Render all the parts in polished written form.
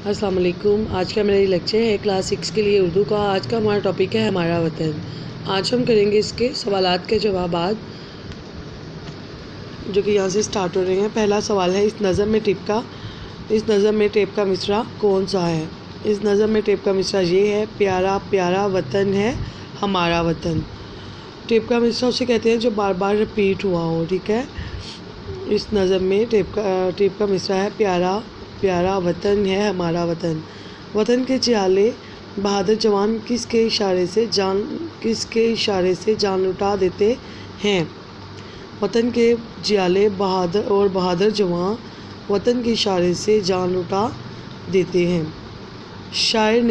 अस्सलाम वालेकुम। आज का मेरा लेक्चर है क्लास 6 के लिए उर्दू का। आज का हमारा टॉपिक है हमारा वतन। आज हम करेंगे इसके सवालात के जवाबात जो कि यहाँ से स्टार्ट हो रहे हैं। पहला सवाल है, इस नज़म में टेप का मिसरा कौन सा है? इस नज़म में टेप का मिसरा ये है, प्यारा प्यारा वतन है हमारा वतन। टेप का मिसरा उसे कहते हैं जो बार बार रिपीट हुआ हो, ठीक है। इस नज़म में टेप का मिसरा है, प्यारा प्यारा वतन है हमारा वतन। वतन के जियाले बहादुर जवान किसके इशारे से जान लुटा देते हैं? वतन के जियाले बहादुर जवान वतन के इशारे से जान लुटा देते हैं। शायर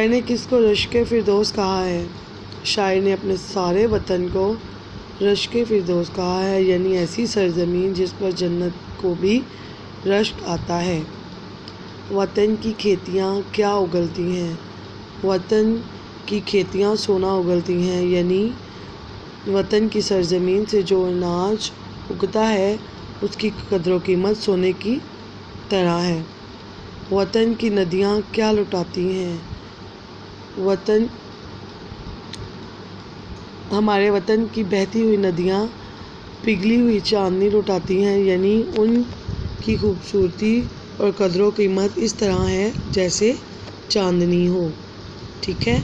ने किसको रश्क फिरदौस कहा है? शायर ने अपने सारे वतन को रश्क फिरदौस कहा है, यानी ऐसी सरजमीन जिस पर जन्नत को भी रश्क आता है। वतन की खेतियाँ क्या उगलती हैं? वतन की खेतियाँ सोना उगलती हैं, यानी वतन की सरजमीन से जो अनाज उगता है उसकी कदर कीमत सोने की तरह है। वतन की नदियाँ क्या लुटाती हैं? हमारे वतन की बहती हुई नदियाँ पिघली हुई चांदनी लुटाती हैं, यानी उनकी खूबसूरती और कदर कीमत इस तरह है जैसे चांदनी हो, ठीक है।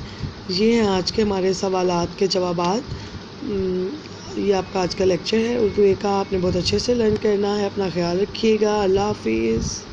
ये हैं आज के हमारे सवालात के जवाबात। ये आपका आज का लेक्चर है उर्दू का। आपने बहुत अच्छे से लर्न करना है। अपना ख्याल रखिएगा। अल्लाह हाफिज़।